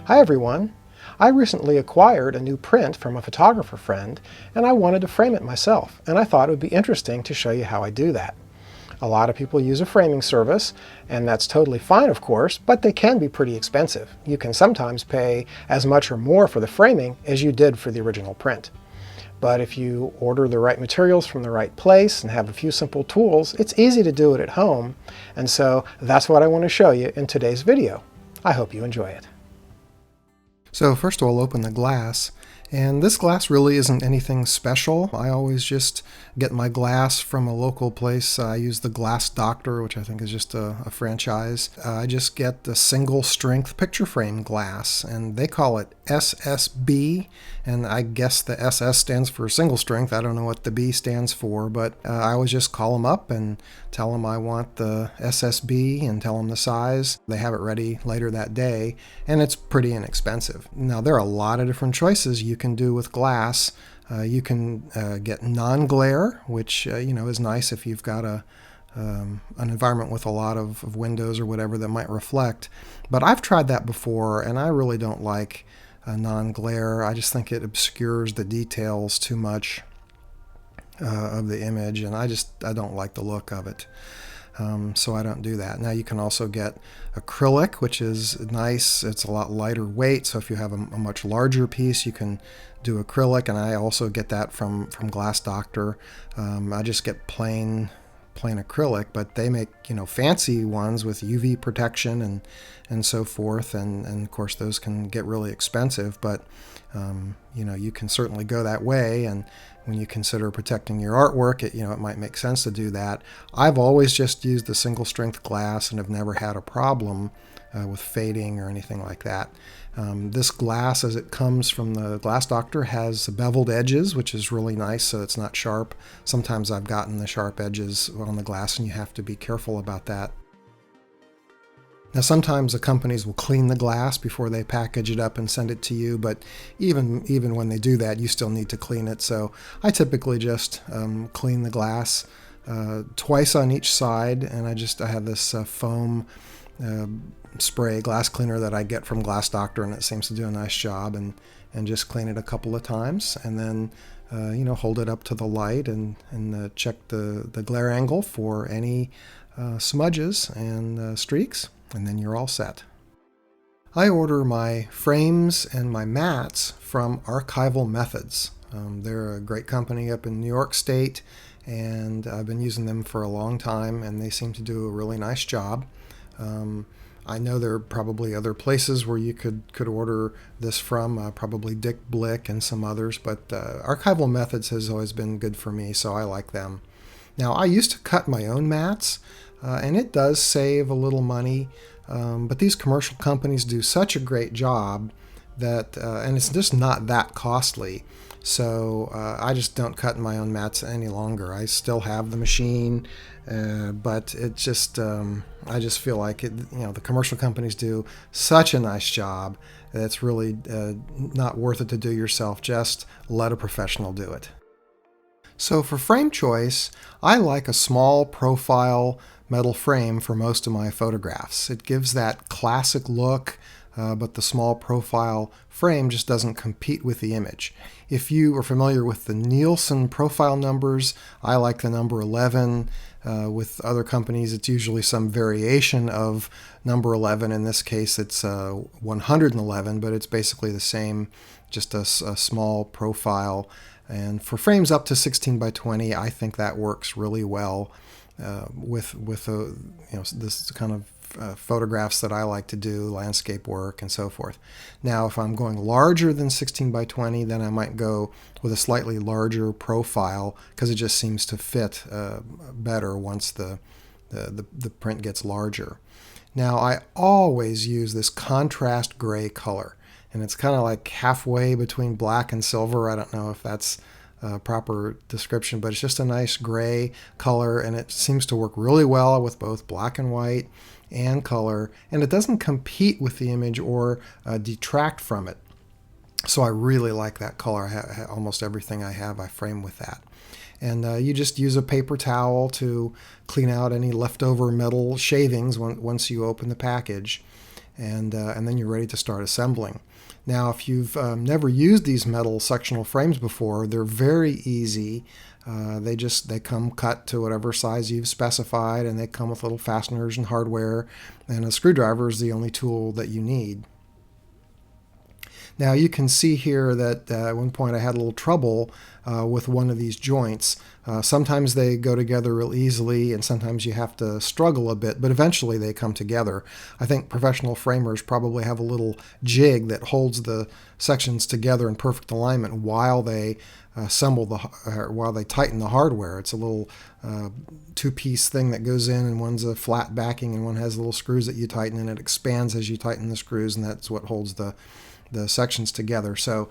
Hi everyone! I recently acquired a new print from a photographer friend and I wanted to frame it myself, and I thought it would be interesting to show you how I do that. A lot of people use a framing service, and that's totally fine of course, but they can be pretty expensive. You can sometimes pay as much or more for the framing as you did for the original print. But if you order the right materials from the right place and have a few simple tools, it's easy to do it at home, and so that's what I want to show you in today's video. I hope you enjoy it. So first of all, open the glass, and this glass really isn't anything special. I always just get my glass from a local place. I use the Glass Doctor, which I think is just a franchise. I just get the single strength picture frame glass, and they call it SSB, and I guess the SS stands for single strength. I don't know what the B stands for, but I always just call them up and tell them I want the SSB and tell them the size. They have it ready later that day, and it's pretty inexpensive. Now, there are a lot of different choices you can do with glass. You can get non-glare, which is nice if you've got an environment with a lot of windows or whatever that might reflect. But I've tried that before, and I really don't like non-glare. I just think it obscures the details too much of the image, and I don't like the look of it. So I don't do that. Now you can also get acrylic, which is nice. It's a lot lighter weight, so if you have a much larger piece, you can do acrylic, and I also get that from Glass Doctor. I just get plain acrylic, but they make fancy ones with UV protection and so forth, and of course those can get really expensive, but you can certainly go that way, and when you consider protecting your artwork, it might make sense to do that. I've always just used the single strength glass and have never had a problem with fading or anything like that. This glass, as it comes from the Glass Doctor, has beveled edges, which is really nice, so it's not sharp. Sometimes I've gotten the sharp edges on the glass, and you have to be careful about that. Now, sometimes the companies will clean the glass before they package it up and send it to you, but even when they do that, you still need to clean it. So I typically just clean the glass twice on each side, and I have this foam spray glass cleaner that I get from Glass Doctor, and it seems to do a nice job, and just clean it a couple of times, and then hold it up to the light and check the glare angle for any smudges and streaks, and then you're all set. I order my frames and my mats from Archival Methods. They're a great company up in New York State, and I've been using them for a long time, and they seem to do a really nice job. I know there are probably other places where you could order this from, probably Dick Blick and some others, but Archival Methods has always been good for me, so I like them. Now, I used to cut my own mats, and it does save a little money, but these commercial companies do such a great job that, and it's just not that costly. So I just don't cut my own mats any longer. I still have the machine, but it just I just feel like the commercial companies do such a nice job that it's really not worth it to do yourself. Just let a professional do it. So for frame choice, I like a small profile metal frame for most of my photographs. It gives that classic look, but the small profile frame just doesn't compete with the image. If you are familiar with the Nielsen profile numbers, I like the number 11. With other companies, it's usually some variation of number 11. In this case, it's 111, but it's basically the same, just a small profile. And for frames up to 16 by 20, I think that works really well with this kind of photographs that I like to do, landscape work and so forth. Now, if I'm going larger than 16 by 20, then I might go with a slightly larger profile because it just seems to fit better once the print gets larger. Now, I always use this contrast gray color, and it's kind of like halfway between black and silver. I don't know if that's a proper description, but it's just a nice gray color, and it seems to work really well with both black and white and color, and it doesn't compete with the image or detract from it. So I really like that color. Almost everything I have, I frame with that. And you just use a paper towel to clean out any leftover metal shavings once you open the package. and then you're ready to start assembling. Now, if you've never used these metal sectional frames before, they're very easy. They come cut to whatever size you've specified, and they come with little fasteners and hardware, and a screwdriver is the only tool that you need. Now you can see here that at one point I had a little trouble with one of these joints. Sometimes they go together real easily, and sometimes you have to struggle a bit, but eventually they come together. I think professional framers probably have a little jig that holds the sections together in perfect alignment while they while they tighten the hardware. It's a little two-piece thing that goes in, and one's a flat backing and one has little screws that you tighten, and it expands as you tighten the screws, and that's what holds the sections together. So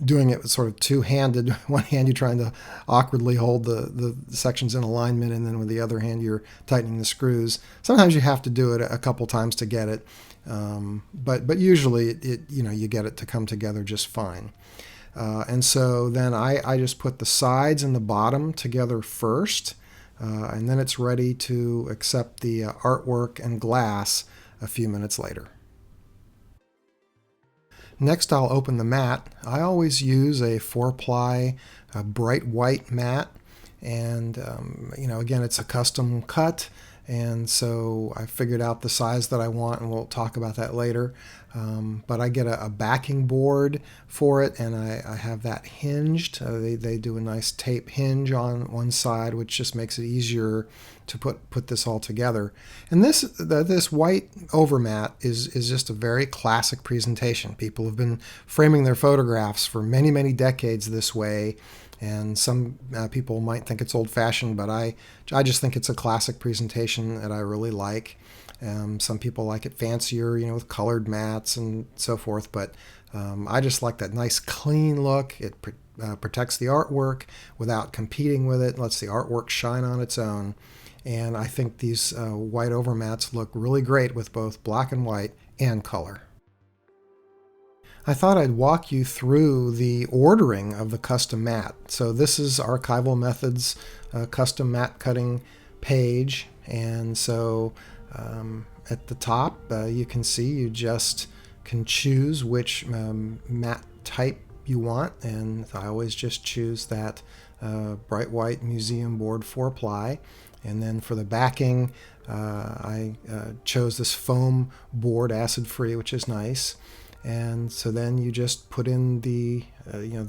doing it with sort of two-handed, one hand you're trying to awkwardly hold the sections in alignment, and then with the other hand you're tightening the screws. Sometimes you have to do it a couple times to get it, but usually you get it to come together just fine. And so then I just put the sides and the bottom together first, and then it's ready to accept the artwork and glass a few minutes later. Next, I'll open the mat. I always use a 4-ply bright white mat, and again, it's a custom cut, and so I figured out the size that I want, and we'll talk about that later. But I get a backing board for it, and I have that hinged. They do a nice tape hinge on one side, which just makes it easier to put this all together. And this white overmat is just a very classic presentation. People have been framing their photographs for many, many decades this way, and some people might think it's old-fashioned, but I just think it's a classic presentation that I really like. Some people like it fancier, with colored mats and so forth, but I just like that nice clean look. It protects the artwork without competing with it, lets the artwork shine on its own. And I think these white overmats look really great with both black and white and color. I thought I'd walk you through the ordering of the custom mat. So this is Archival Methods custom mat cutting page, and so at the top you can see you just can choose which mat type you want, and I always just choose that bright white museum board 4-ply. And then for the backing, I chose this foam board, acid-free, which is nice. And so then you just put in the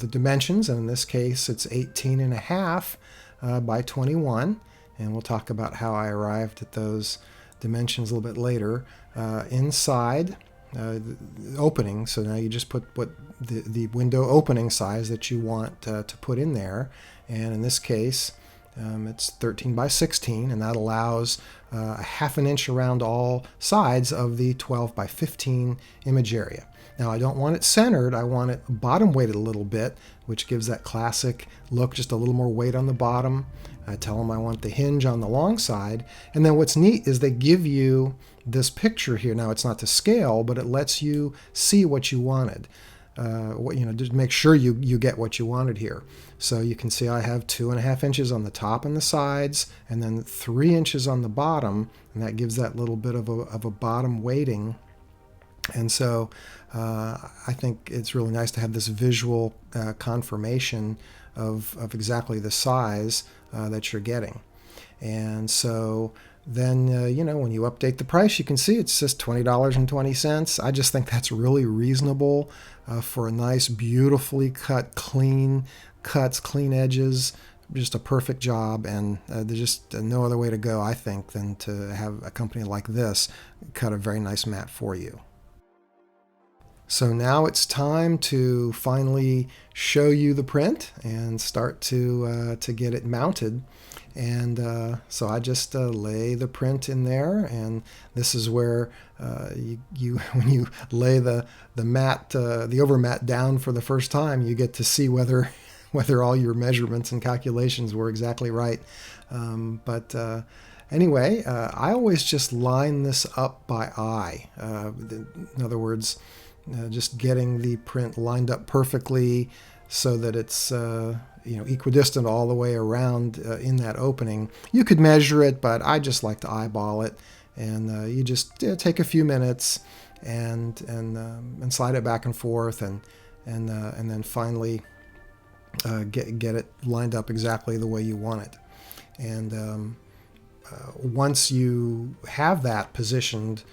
dimensions, and in this case it's 18.5 by 21. And we'll talk about how I arrived at those dimensions a little bit later. Inside the opening, so now you just put what the window opening size that you want to put in there. And in this case, it's 13 by 16, and that allows a ½ an inch around all sides of the 12 by 15 image area. Now I don't want it centered, I want it bottom weighted a little bit, which gives that classic look, just a little more weight on the bottom. I tell them I want the hinge on the long side, and then what's neat is they give you this picture here. Now it's not to scale, but it lets you see what you wanted. Just make sure you get what you wanted here. So you can see I have 2.5 inches on the top and the sides, and then 3 inches on the bottom, and that gives that little bit of a bottom weighting. And so I think it's really nice to have this visual confirmation of exactly the size that you're getting. And so then, when you update the price, you can see it's just $20.20. I just think that's really reasonable for a nice, beautifully cut, clean cuts, clean edges, just a perfect job. And there's just no other way to go, I think, than to have a company like this cut a very nice mat for you. So now it's time to finally show you the print and start to get it mounted. And so I just lay the print in there, and this is where you when you lay the mat, the overmat down for the first time, you get to see whether all your measurements and calculations were exactly right. Anyway, I always just line this up by eye. In other words, just getting the print lined up perfectly so that it's equidistant all the way around in that opening. You could measure it, but I just like to eyeball it, And you just take a few minutes and slide it back and forth, and then finally get it lined up exactly the way you want it. And once you have that positioned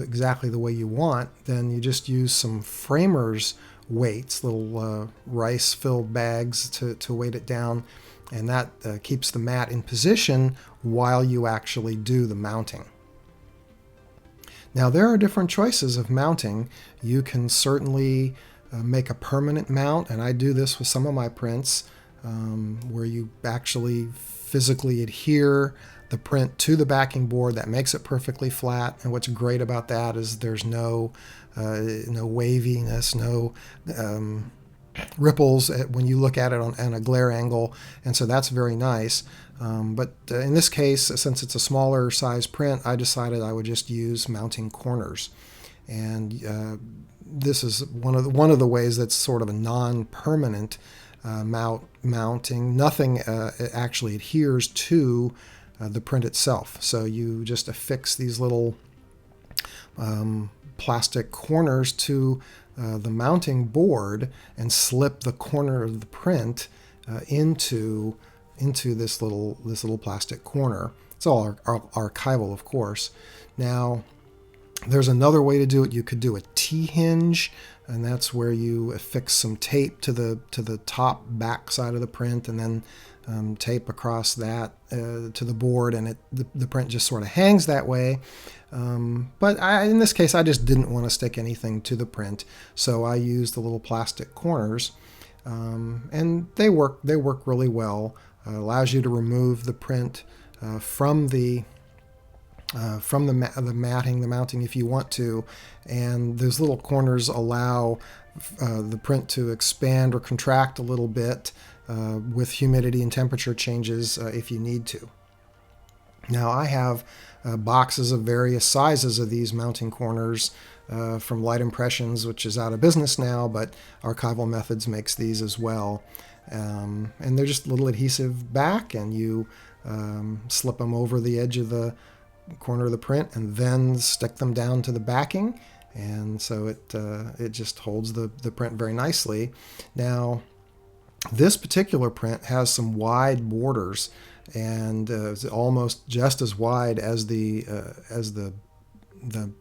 exactly the way you want, then you just use some framers weights, little rice-filled bags to weight it down, and that keeps the mat in position while you actually do the mounting. Now, there are different choices of mounting. You can certainly make a permanent mount, and I do this with some of my prints, where you actually physically adhere the print to the backing board. That makes it perfectly flat, and what's great about that is there's no waviness, no ripples when you look at it on a glare angle, and so that's very nice. But in this case, since it's a smaller size print, I decided I would just use mounting corners. And this is one of the ways that's sort of a non-permanent mounting. Nothing actually adheres to the print itself. So you just affix these little plastic corners to the mounting board and slip the corner of the print into this little plastic corner. It's all archival, of course. Now, there's another way to do it. You could do a T-hinge, and that's where you affix some tape to the top back side of the print, and then tape across that to the board, and the print just sort of hangs that way. But in this case, I just didn't want to stick anything to the print, so I used the little plastic corners, and they work really well. Allows you to remove the print from the matting, the mounting, if you want to, and those little corners allow the print to expand or contract a little bit with humidity and temperature changes if you need to. Now, I have boxes of various sizes of these mounting corners from Light Impressions, which is out of business now, but Archival Methods makes these as well. And they're just little adhesive back, and you slip them over the edge of the corner of the print and then stick them down to the backing, and so it just holds the print very nicely. Now, this particular print has some wide borders, and it's almost just as wide as the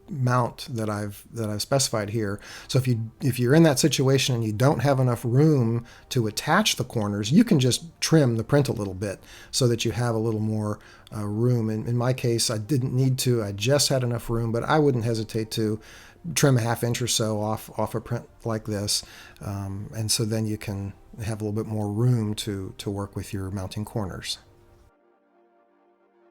mount that I've specified here. So if you're in that situation and you don't have enough room to attach the corners, you can just trim the print a little bit so that you have a little more room. In my case, I didn't need to. I just had enough room, but I wouldn't hesitate to trim a ½ inch or so off a print like this, and so then you can have a little bit more room to work with your mounting corners.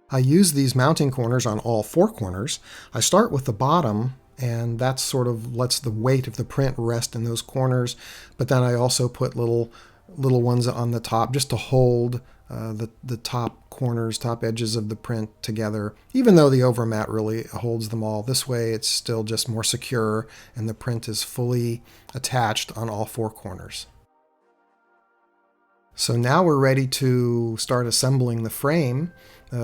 I use these mounting corners on all 4 corners. I start with the bottom, and that sort of lets the weight of the print rest in those corners, but then I also put little ones on the top just to hold the top corners, top edges of the print together, even though the overmat really holds them all. This way it's still just more secure, and the print is fully attached on all 4 corners. So now we're ready to start assembling the frame.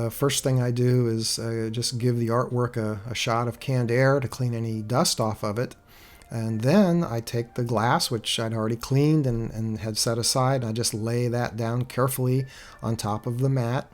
First thing I do is just give the artwork a shot of canned air to clean any dust off of it. And then I take the glass, which I'd already cleaned and had set aside, and I just lay that down carefully on top of the mat.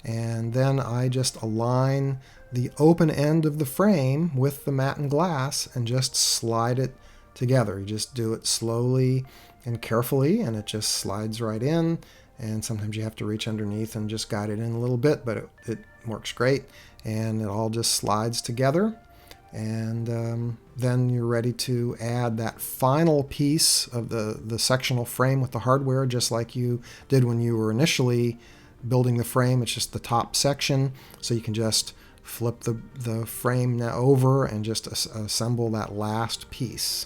And then I just align the open end of the frame with the mat and glass and just slide it together. You just do it slowly and carefully, and it just slides right in. And sometimes you have to reach underneath and just guide it in a little bit, but it works great, and it all just slides together. And then you're ready to add that final piece of the sectional frame with the hardware, just like you did when you were initially building the frame. It's just the top section, so you can just flip the frame now over and just assemble that last piece.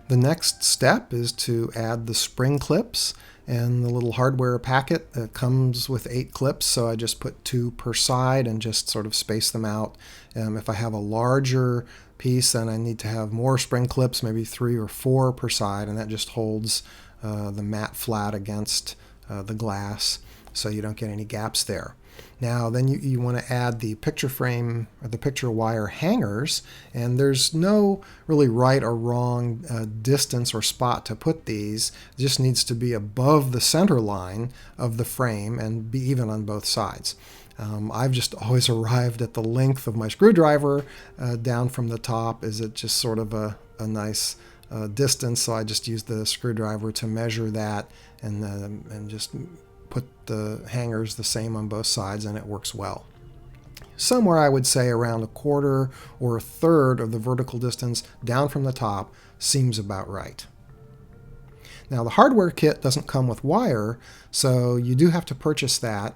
The next step is to add the spring clips and the little hardware packet that comes with 8 clips, so I just put 2 per side and just sort of space them out. If I have a larger piece, then I need to have more spring clips, maybe 3 or 4 per side, and that just holds the mat flat against the glass so you don't get any gaps there. Now then you want to add the picture frame or the picture wire hangers, and there's no really right or wrong distance or spot to put these. It just needs to be above the center line of the frame and be even on both sides. I've just always arrived at the length of my screwdriver down from the top. Is it just sort of a nice distance, so I just use the screwdriver to measure that and just put the hangers the same on both sides, and it works well. Somewhere I would say around 1/4 or 1/3 of the vertical distance down from the top seems about right. Now the hardware kit doesn't come with wire, so you do have to purchase that.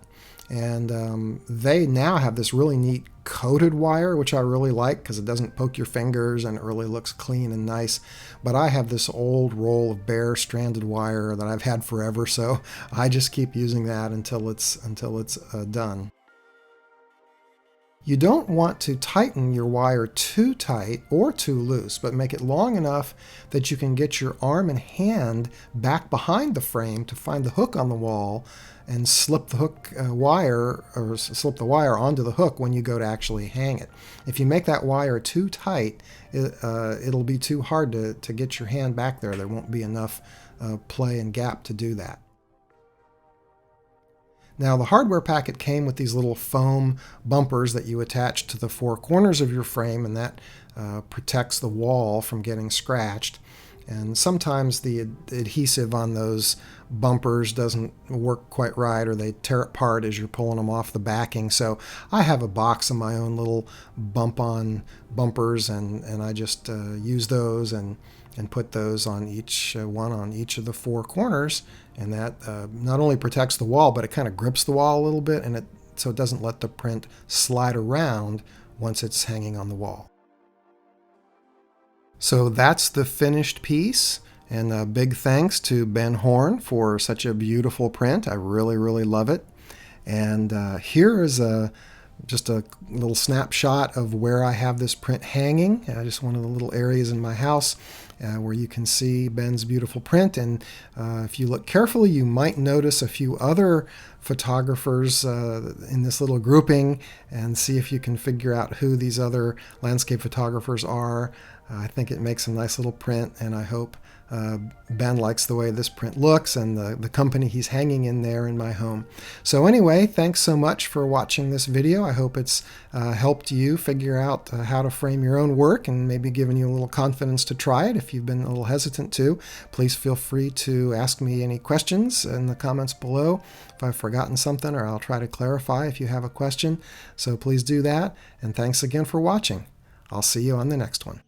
And they now have this really neat coated wire, which I really like because it doesn't poke your fingers and it really looks clean and nice. But I have this old roll of bare stranded wire that I've had forever, so I just keep using that until it's done. You don't want to tighten your wire too tight or too loose, but make it long enough that you can get your arm and hand back behind the frame to find the hook on the wall and slip the wire onto the hook when you go to actually hang it. If you make that wire too tight, it'll be too hard to get your hand back there. There won't be enough play and gap to do that. Now the hardware packet came with these little foam bumpers that you attach to the 4 corners of your frame, and that protects the wall from getting scratched. And sometimes the adhesive on those bumpers doesn't work quite right, or they tear apart as you're pulling them off the backing. So I have a box of my own little bump-on bumpers, and I just use those and put those on each one on each of the 4 corners, and that not only protects the wall, but it kind of grips the wall a little bit, and so it doesn't let the print slide around once it's hanging on the wall. So that's the finished piece, and a big thanks to Ben Horn for such a beautiful print. I really, really love it. And here is just a little snapshot of where I have this print hanging. Just one of the little areas in my house where you can see Ben's beautiful print. And if you look carefully, you might notice a few other photographers in this little grouping, and see if you can figure out who these other landscape photographers are. I think it makes a nice little print, and I hope Ben likes the way this print looks and the company he's hanging in there in my home. So anyway, thanks so much for watching this video. I hope it's helped you figure out how to frame your own work, and maybe given you a little confidence to try it. If you've been a little hesitant to, please feel free to ask me any questions in the comments below if I've forgotten something, or I'll try to clarify if you have a question. So please do that, and thanks again for watching. I'll see you on the next one.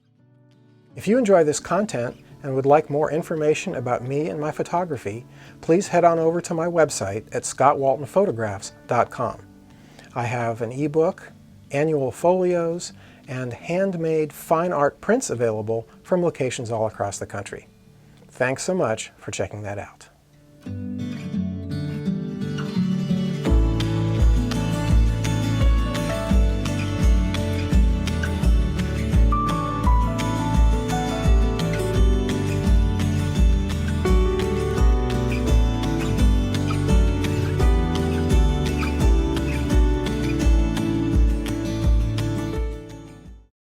If you enjoy this content and would like more information about me and my photography, please head on over to my website at scottwaltonphotographs.com. I have an ebook, annual folios, and handmade fine art prints available from locations all across the country. Thanks so much for checking that out.